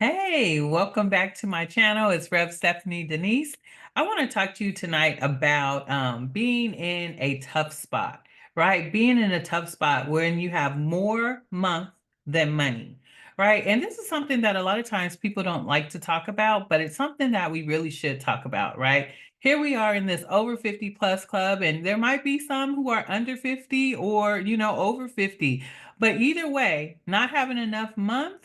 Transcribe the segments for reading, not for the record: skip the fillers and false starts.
Hey, welcome back to my channel. It's Rev Stephanie Denise. I want to talk to you tonight about being in a tough spot, right? Being in a tough spot when you have more month than money, right? And this is something that a lot of times people don't like to talk about, but it's something that we really should talk about, right? Here we are in this over 50 plus club, and there might be some who are under 50 or, over 50. But either way, not having enough month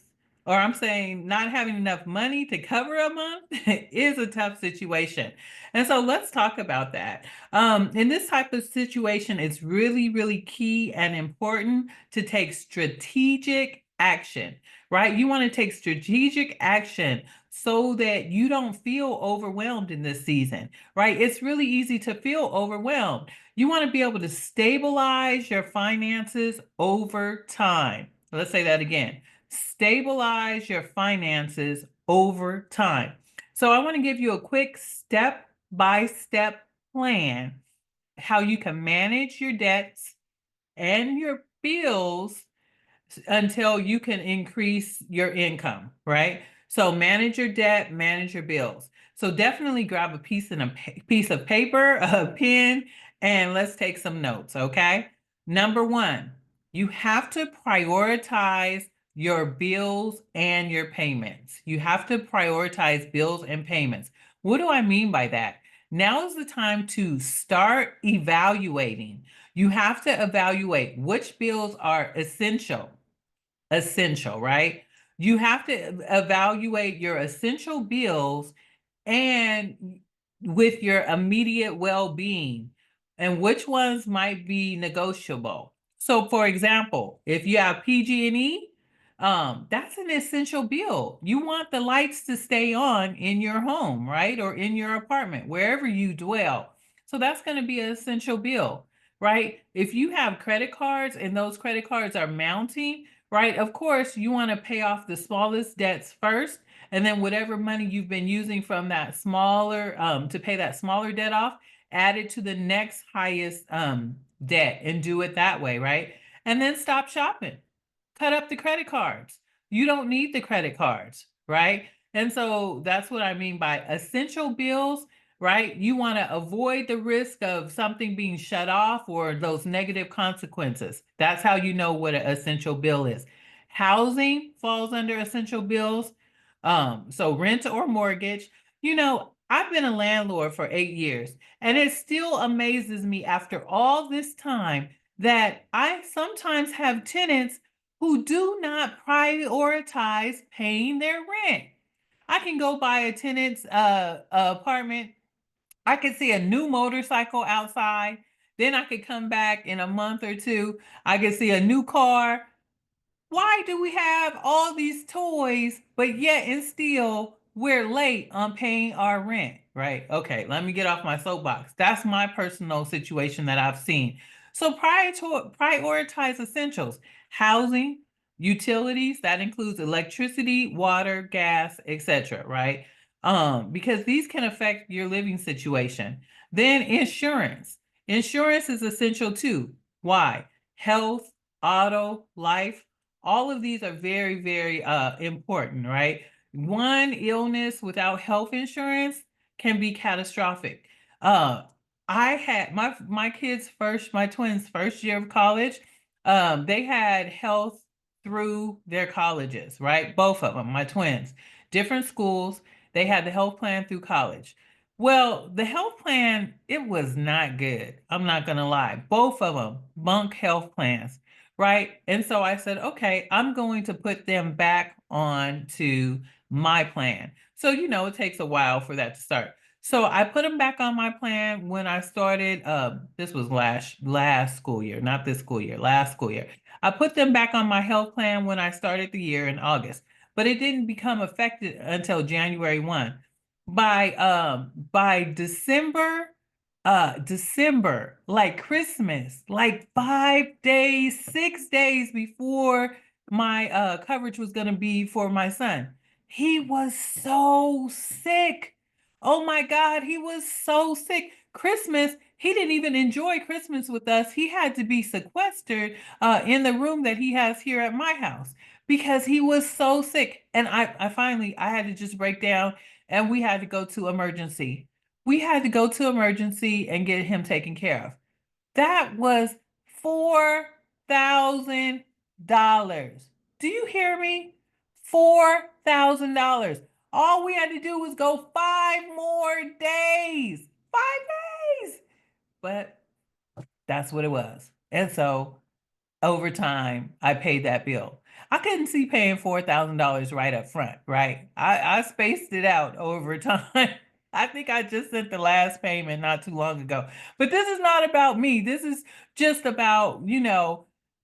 or I'm saying not having enough money to cover a month is a tough situation. And so let's talk about that. In this type of situation, it's really, really key and important to take strategic action, right? You want to take strategic action so that you don't feel overwhelmed in this season, right? It's really easy to feel overwhelmed. You want to be able to stabilize your finances over time. Let's say that again. Stabilize your finances over time. So, I want to give you a quick step by step plan how you can manage your debts and your bills until you can increase your income, right? So manage your debt, manage your bills. So definitely grab a piece of paper, a pen, and let's take some notes, okay? Number one, you have to prioritize your bills and your payments. You have to prioritize bills and payments. What do I mean by that? Now is the time to start evaluating. You have to evaluate which bills are essential, right? You have to evaluate your essential bills and with your immediate well-being and which ones might be negotiable. So for example, if you have PG&E, that's an essential bill. You want the lights to stay on in your home, right? Or in your apartment, wherever you dwell. So that's going to be an essential bill, right? If you have credit cards and those credit cards are mounting, right? Of course, you want to pay off the smallest debts first, and then whatever money you've been using from that smaller to pay that smaller debt off, add it to the next highest debt and do it that way, right? And then stop shopping. Cut up the credit cards. You don't need the credit cards, right? And so that's what I mean by essential bills, right? You want to avoid the risk of something being shut off or those negative consequences. That's how you know what an essential bill is. Housing falls under essential bills. So rent or mortgage. I've been a landlord for 8 years, and it still amazes me after all this time that I sometimes have tenants who do not prioritize paying their rent. I can go by a tenant's apartment. I could see a new motorcycle outside. Then I could come back in a month or two. I could see a new car. Why do we have all these toys, but yet and still we're late on paying our rent, right? Okay, let me get off my soapbox. That's my personal situation that I've seen. So prioritize essentials, housing, utilities, that includes electricity, water, gas, etc., right? Because these can affect your living situation. Then insurance. Insurance is essential too. Why? Health, auto, life, all of these are very, very important, right? One illness without health insurance can be catastrophic. Uh, I had my twins' first year of college. They had health through their colleges, right? Both of them, my twins, different schools. They had the health plan through college. Well, the health plan, it was not good. I'm not going to lie. Both of them, bunk health plans, right? And so I said, okay, I'm going to put them back on to my plan. So, it takes a while for that to start. So I put them back on my plan when I started. This was last school year, not this school year, last school year. I put them back on my health plan when I started the year in August, but it didn't become effective until January 1. By December, like Christmas, like 5 days, 6 days before my coverage was going to be for my son, he was so sick. Oh my God, he was so sick. Christmas, he didn't even enjoy Christmas with us. He had to be sequestered in the room that he has here at my house because he was so sick. And I finally, I had to just break down and we had to go to emergency. We had to go to emergency and get him taken care of. That was $4,000. Do you hear me? $4,000. All we had to do was go 5 more days. 5 days. But that's what it was. And so over time, I paid that bill. I couldn't see paying $4,000 right up front, right? I spaced it out over time. I think I just sent the last payment not too long ago. But this is not about me. This is just about,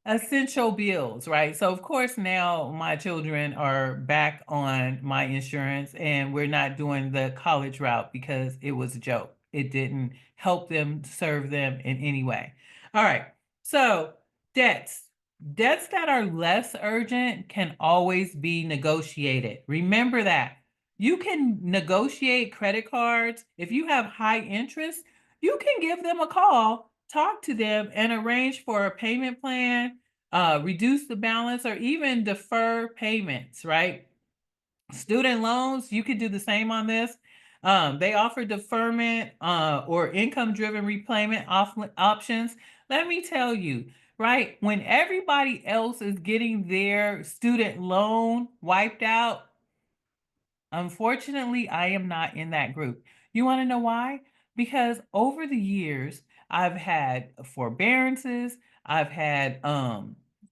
essential bills, right? So of course now my children are back on my insurance and we're not doing the college route because it was a joke. It didn't help them, serve them in any way. All right. So debts. Debts that are less urgent can always be negotiated. Remember that. You can negotiate credit cards. If you have high interest, you can give them a call, talk to them, and arrange for a payment plan, reduce the balance, or even defer payments, right? Student loans, you could do the same on this. They offer deferment or income-driven repayment options. Let me tell you, right? When everybody else is getting their student loan wiped out, unfortunately, I am not in that group. You want to know why? Because over the years, I've had forbearances. I've had, I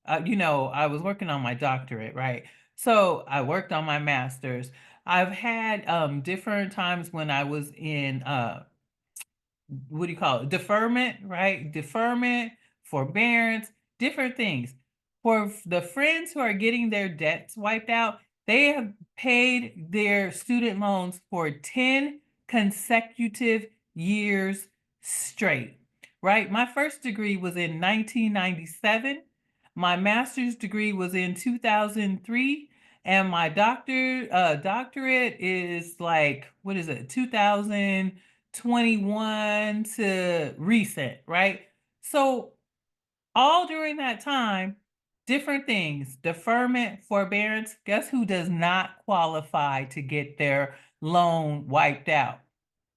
was working on my doctorate, right? So I worked on my master's. I've had different times when I was in what do you call it? Deferment, right? Deferment, forbearance, different things. For the friends who are getting their debts wiped out, they have paid their student loans for 10 consecutive years straight, right? My first degree was in 1997. My master's degree was in 2003. And my doctorate is like, what is it, 2021 to recent, right? So all during that time, different things, deferment, forbearance. Guess who does not qualify to get their loan wiped out?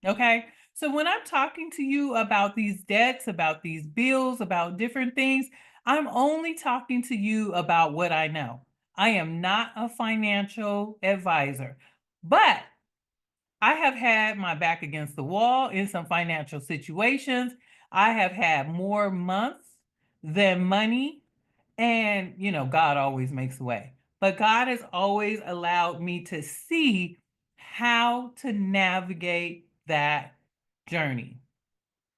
Okay. So when I'm talking to you about these debts, about these bills, about different things, I'm only talking to you about what I know. I am not a financial advisor, but I have had my back against the wall in some financial situations. I have had more months than money. And, God always makes a way. But God has always allowed me to see how to navigate that journey.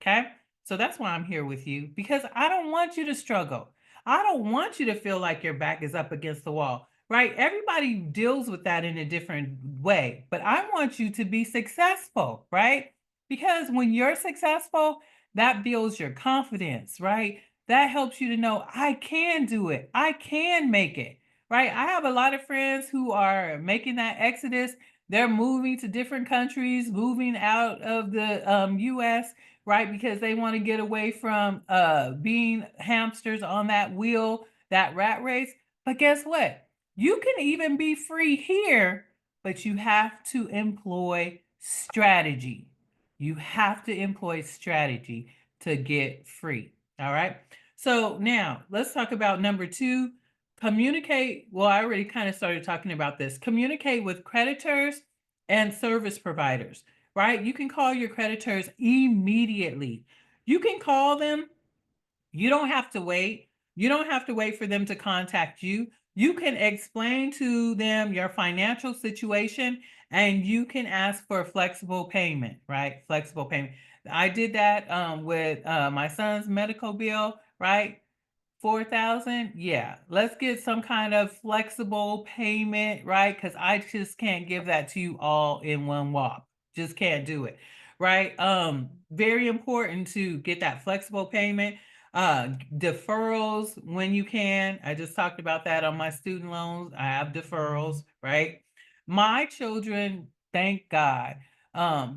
Okay. So that's why I'm here with you because I don't want you to struggle. I don't want you to feel like your back is up against the wall, right? Everybody deals with that in a different way, but I want you to be successful, right? Because when you're successful, that builds your confidence, right? That helps you to know I can do it. I can make it, right? I have a lot of friends who are making that exodus. They're moving to different countries, moving out of the US, right? Because they want to get away from being hamsters on that wheel, that rat race. But guess what? You can even be free here, but you have to employ strategy. You have to employ strategy to get free. All right. So now let's talk about number two. Communicate. Well, I already kind of started talking about this. Communicate with creditors and service providers, right? You can call your creditors immediately. You can call them. You don't have to wait. You don't have to wait for them to contact you. You can explain to them your financial situation and you can ask for flexible payment, right? Flexible payment. I did that with my son's medical bill, right? 4,000? Yeah. Let's get some kind of flexible payment, right? Because I just can't give that to you all in one whop. Just can't do it. Right. Very important to get that flexible payment. Deferrals when you can. I just talked about that on my student loans. I have deferrals, right? My children, thank God.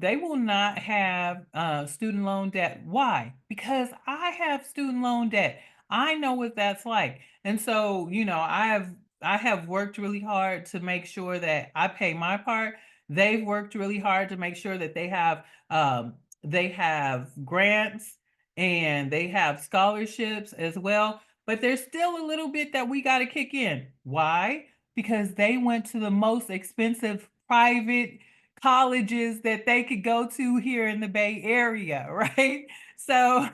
They will not have student loan debt. Why? Because I have student loan debt. I know what that's like. And so, I have I have worked really hard to make sure that I pay my part. They've worked really hard to make sure that they have grants and they have scholarships as well. But there's still a little bit that we got to kick in. Why? Because they went to the most expensive private colleges that they could go to here in the Bay Area, right? So,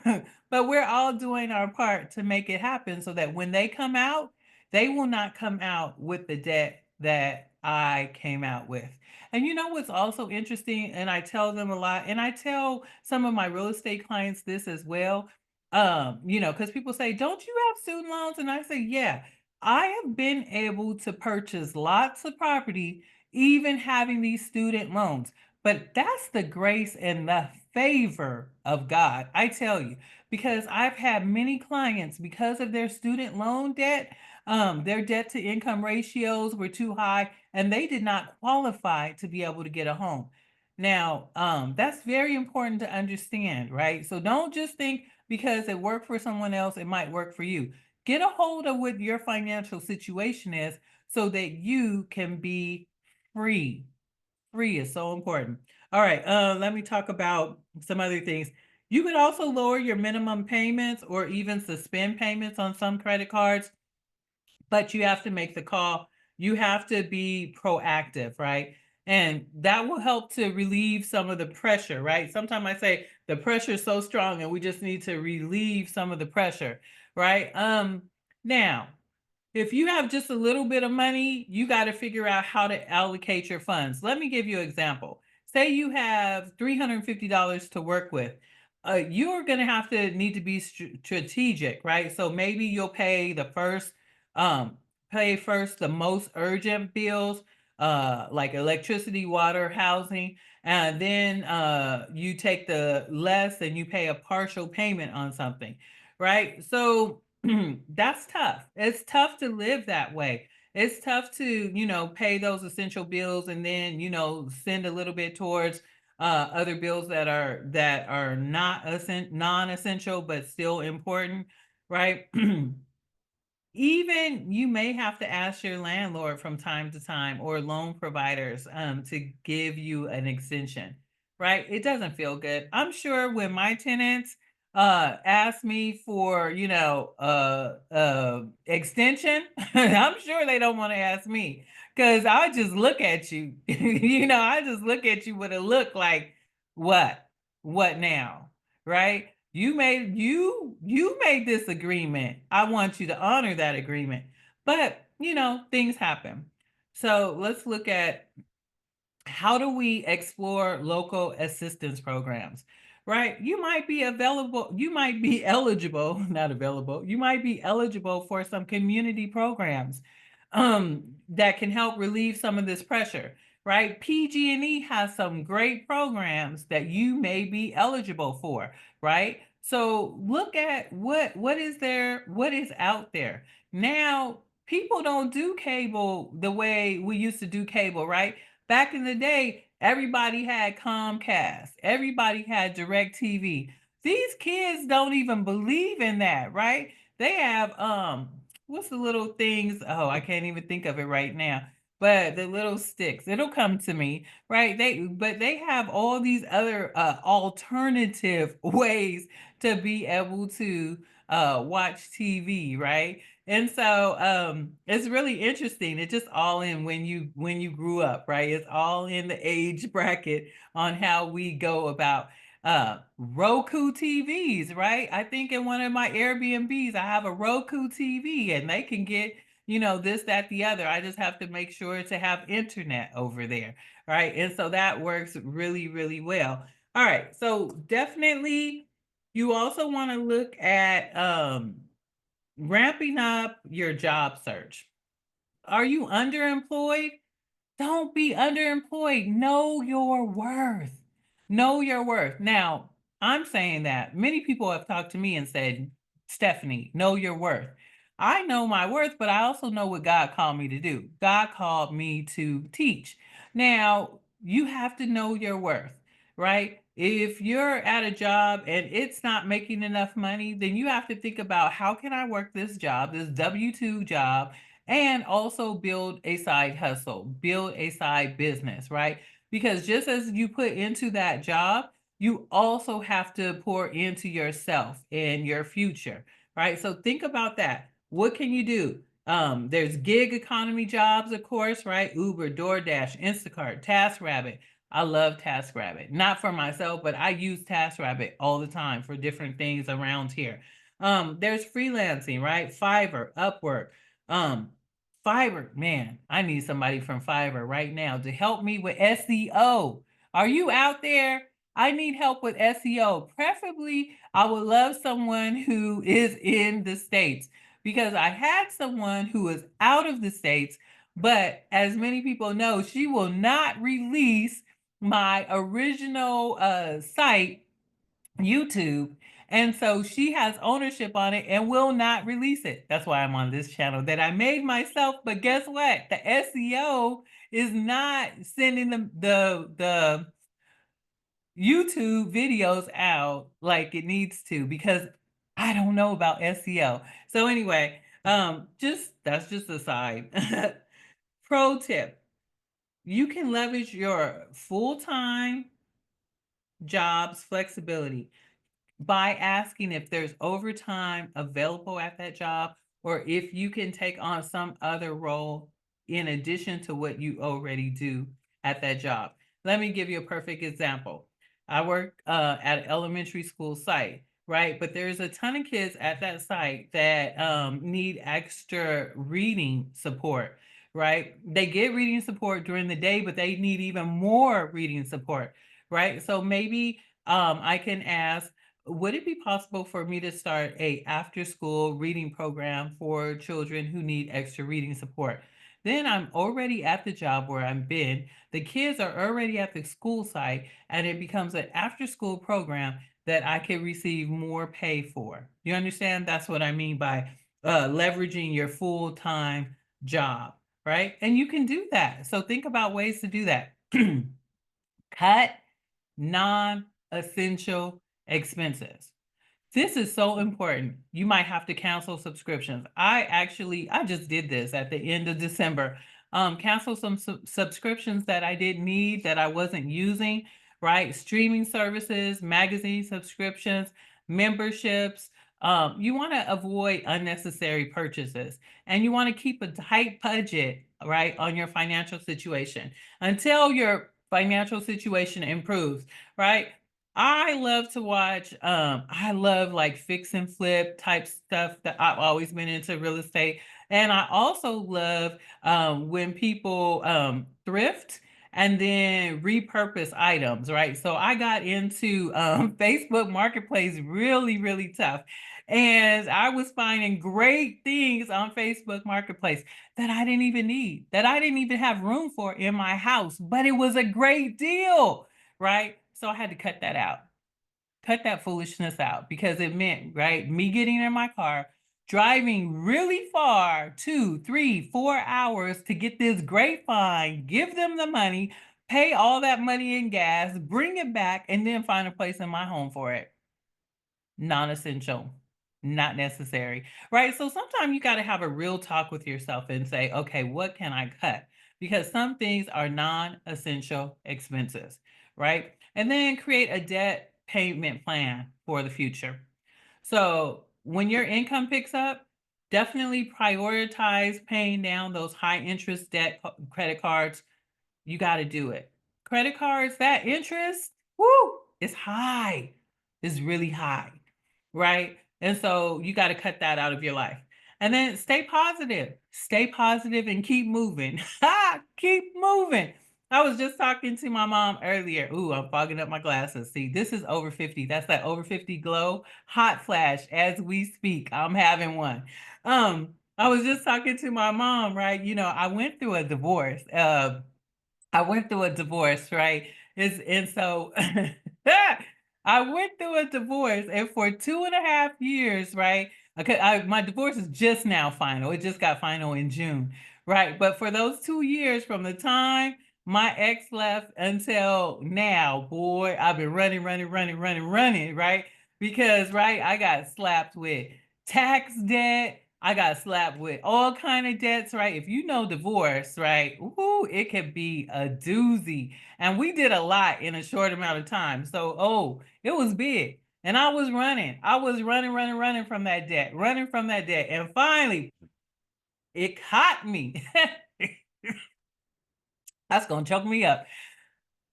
but we're all doing our part to make it happen so that when they come out, they will not come out with the debt that I came out with. And you know what's also interesting, and I tell them a lot, and I tell some of my real estate clients this as well. Because people say, "Don't you have student loans?" And I say, "Yeah, I have been able to purchase lots of property, even having these student loans. But that's the grace and the favor of God, I tell you, because I've had many clients because of their student loan debt, their debt to income ratios were too high and they did not qualify to be able to get a home. Now, that's very important to understand, right? So don't just think because it worked for someone else, it might work for you. Get a hold of what your financial situation is so that you can be free. Free is so important. All right, let me talk about some other things. You could also lower your minimum payments or even suspend payments on some credit cards, but you have to make the call. You have to be proactive, right? And that will help to relieve some of the pressure, right? Sometimes I say the pressure is so strong and we just need to relieve some of the pressure, right? Now, if you have just a little bit of money, you got to figure out how to allocate your funds. Let me give you an example. Say you have $350 to work with. You're going to have to need to be strategic, right? So maybe you'll um, pay first the most urgent bills, like electricity, water, housing, and then you take the less and you pay a partial payment on something, right? So that's tough. It's tough to live that way. It's tough to, pay those essential bills and then, send a little bit towards other bills that are not non-essential but still important, right? Even you may have to ask your landlord from time to time or loan providers to give you an extension, right? It doesn't feel good. I'm sure when my tenants ask me for, extension, I'm sure they don't want to ask me because I just look at you, I just look at you with a look like, what? What now? Right? You made this agreement. I want you to honor that agreement. But, things happen. So let's look at how do we explore local assistance programs, right? You might be eligible, not available, you might be eligible for some community programs that can help relieve some of this pressure, right? PG&E has some great programs that you may be eligible for, right? So look at what is out there. Now, people don't do cable the way we used to do cable, right? Back in the day, everybody had Comcast. Everybody had DirecTV. These kids don't even believe in that, right? They have what's the little things? Oh, I can't even think of it right now. But the little sticks, it'll come to me, right? They have all these other alternative ways to be able to watch TV, right? And so it's really interesting. It's just all in when you grew up, right? It's all in the age bracket on how we go about Roku TVs, right? I think in one of my Airbnbs, I have a Roku TV and they can get, this, that, the other. I just have to make sure to have internet over there, right? And so that works really, really well. All right. So definitely you also want to look at ramping up your job search. Are you underemployed? Don't be underemployed. Know your worth. Know your worth. Now, I'm saying that many people have talked to me and said, Stephanie, know your worth. I know my worth, but I also know what God called me to do. God called me to teach. Now, you have to know your worth, right? If you're at a job and it's not making enough money, then you have to think about how can I work this job, this W 2 job, and also build a side hustle, build a side business, right? Because just as you put into that job, you also have to pour into yourself and your future, right? So think about that. What can you do? There's gig economy jobs, of course, right? Uber, DoorDash, Instacart, TaskRabbit. I love TaskRabbit. Not for myself, but I use TaskRabbit all the time for different things around here. There's freelancing, right? Fiverr, Upwork. Um, Fiverr, man, I need somebody from Fiverr right now to help me with SEO. Are you out there? I need help with SEO. Preferably, I would love someone who is in the States because I had someone who was out of the States, but as many people know, she will not release my original site, YouTube. And so she has ownership on it and will not release it. That's why I'm on this channel that I made myself. But guess what? The SEO is not sending the YouTube videos out like it needs to because I don't know about SEO. So anyway, just that's just a side. Pro tip. You can leverage your full-time jobs flexibility by asking if there's overtime available at that job or if you can take on some other role in addition to what you already do at that job. Let me give you a perfect example. I work at an elementary school site, right? But there's a ton of kids at that site that need extra reading support, right? They get reading support during the day, but they need even more reading support, right? So maybe I can ask, would it be possible for me to start a after school reading program for children who need extra reading support? Then I'm already at the job where I've been. The kids are already at the school site, and it becomes an after school program that I can receive more pay for. You understand? That's what I mean by leveraging your full time job, right? And you can do that. So think about ways to do that. Cut non-essential expenses. This is so important. You might have to cancel subscriptions. I just did this at the end of December. Cancel some subscriptions that I didn't need, that I wasn't using, right? Streaming services, magazine subscriptions, memberships. You want to avoid unnecessary purchases and you want to keep a tight budget, right, on your financial situation until your financial situation improves, right? I love to watch, I love like fix and flip type stuff that I've always been into real estate. And I also love when people thrift and then repurpose items, right? So I got into Facebook Marketplace really, really tough. And I was finding great things on Facebook Marketplace that I didn't even need, that I didn't even have room for in my house, but it was a great deal, right? So I had to cut that out. Cut that foolishness out because it meant, right, me getting in my car, driving really far, 2, 3, 4 hours to get this great find, give them the money, pay all that money in gas, bring it back, and then find a place in my home for it. Non-essential, not necessary, right? So sometimes you got to have a real talk with yourself and say, okay, what can I cut? Because some things are non-essential expenses, right? And then create a debt payment plan for the future. So when your income picks up, definitely prioritize paying down those high interest debt credit cards. You got to do it. Credit cards, that interest, whoo, it's high. It's really high, right? And so you got to cut that out of your life. And then stay positive. Stay positive and keep moving. Keep moving. I was just talking to my mom earlier. Ooh, I'm fogging up my glasses. See, this is over 50. That's that over 50 glow. Hot flash as we speak. I'm having one. I was just talking to my mom, right? You know, I went through a divorce. Right? And so I went through a divorce, and for 2.5 years, right? Okay, my divorce is just now final. It just got final in June, right? But for those 2 years, from the time my ex left until now, boy, I've been running, right? Because, right, I got slapped with tax debt, I got slapped with all kind of debts, right? If you know divorce, right? Ooh, it could be a doozy. And we did a lot in a short amount of time. So, it was big. And I was running. I was running from that debt, running from that debt. And finally, it caught me. That's gonna choke me up.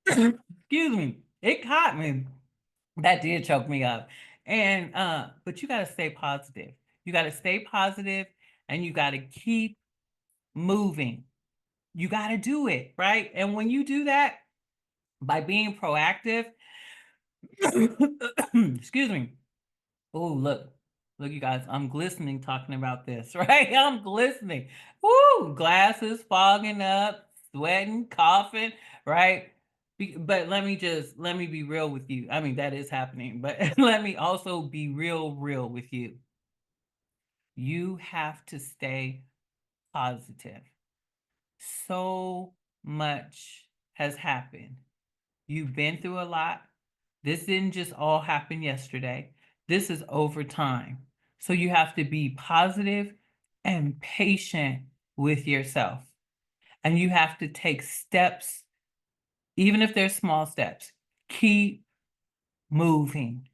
Excuse me. It caught me. That did choke me up. And but you gotta stay positive. You gotta stay positive and you gotta keep moving. You gotta do it, right? And when you do that by being proactive, excuse me. Oh, look, you guys, I'm glistening talking about this, right? I'm glistening. Woo, glasses fogging up, sweating, coughing, right? But let me be real with you. I mean, that is happening, but let me also be real with you. You have to stay positive. So much has happened. You've been through a lot. This didn't just all happen yesterday. This is over time. So you have to be positive and patient with yourself. And you have to take steps, even if they're small steps. Keep moving.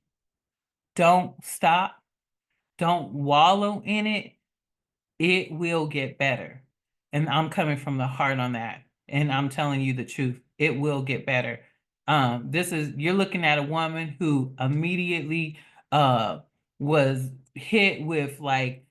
Don't stop. Don't wallow in it. It will get better. And I'm coming from the heart on that. And I'm telling you the truth. It will get better. You're looking at a woman who immediately uh was hit with like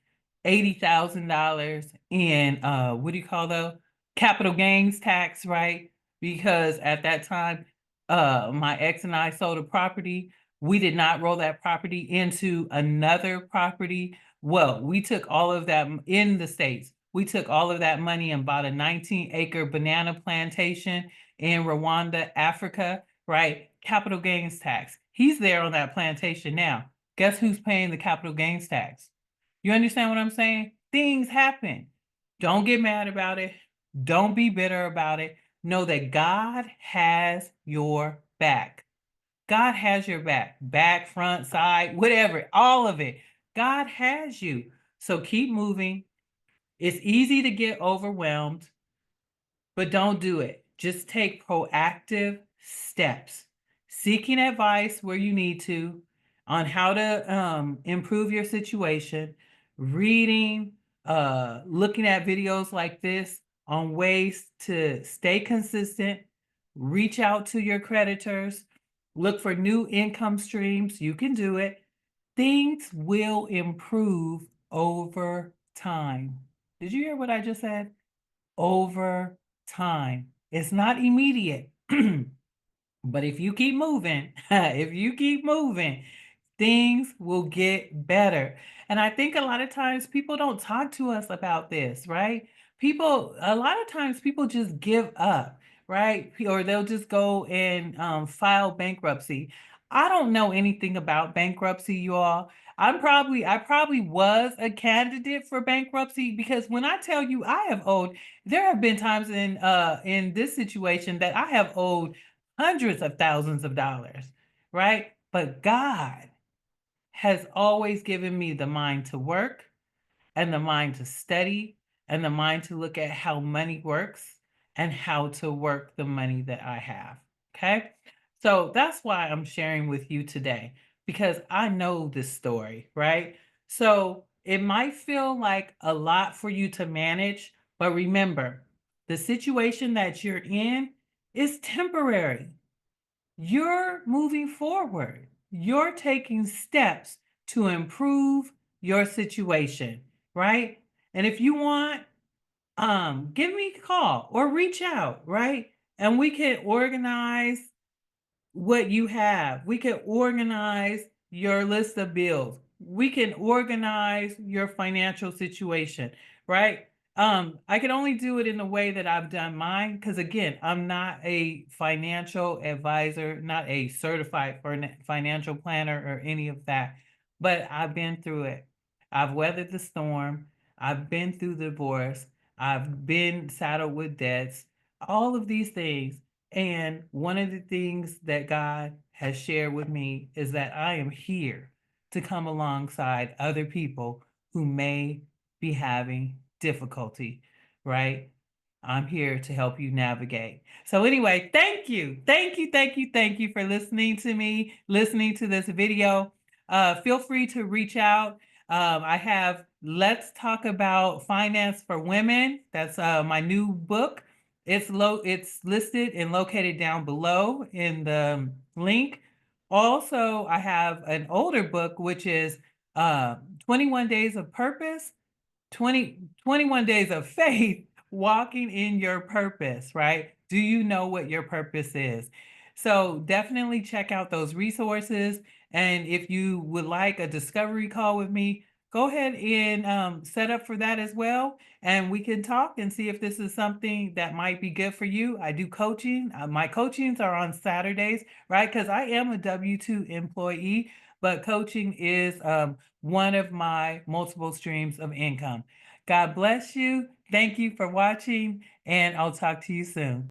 $80,000 in what do you call those? Capital gains tax, right? Because at that time, my ex and I sold a property. We did not roll that property into another property. Well, we took all of that in the States. We took all of that money and bought a 19-acre banana plantation in Rwanda, Africa, right? Capital gains tax. He's there on that plantation now. Guess who's paying the capital gains tax? You understand what I'm saying? Things happen. Don't get mad about it. Don't be bitter about it. Know that God has your back. God has your back, front, side, whatever, all of it. God has you. So keep moving. It's easy to get overwhelmed, but don't do it. Just take proactive steps, seeking advice where you need to on how to improve your situation, reading, looking at videos like this on ways to stay consistent, reach out to your creditors, look for new income streams. You can do it. Things will improve over time. Did you hear what I just said? Over time. It's not immediate. But if you keep moving, if you keep moving, things will get better. And I think a lot of times people don't talk to us about this, right? A lot of times people just give up, right? Or they'll just go and file bankruptcy. I don't know anything about bankruptcy, you all. I probably was a candidate for bankruptcy because when I tell you there have been times in this situation that I have owed hundreds of thousands of dollars, right? But God has always given me the mind to work and the mind to study and the mind to look at how money works and how to work the money that I have. Okay. So that's why I'm sharing with you today because I know this story, right? So it might feel like a lot for you to manage, but remember, the situation that you're in is temporary. You're moving forward. You're taking steps to improve your situation, right? And if you want, give me a call or reach out, right? And we can organize what you have. We can organize your list of bills. We can organize your financial situation, right? I can only do it in the way that I've done mine because again, I'm not a financial advisor, not a certified financial planner or any of that, but I've been through it. I've weathered the storm. I've been through the divorce. I've been saddled with debts, all of these things. And one of the things that God has shared with me is that I am here to come alongside other people who may be having difficulty, right? I'm here to help you navigate. So anyway, thank you. Thank you, thank you, thank you for listening to me, listening to this video. Feel free to reach out. I have Let's Talk About Finance for Women. That's my new book. It's listed and located down below in the link. Also, I have an older book, which is 21 Days of Purpose, 21 days of faith, walking in your purpose, right? Do you know what your purpose is? So definitely check out those resources. And if you would like a discovery call with me, go ahead and set up for that as well. And we can talk and see if this is something that might be good for you. I do coaching. My coachings are on Saturdays, right? Because I am a W-2 employee, but coaching is one of my multiple streams of income. God bless you. Thank you for watching, and I'll talk to you soon.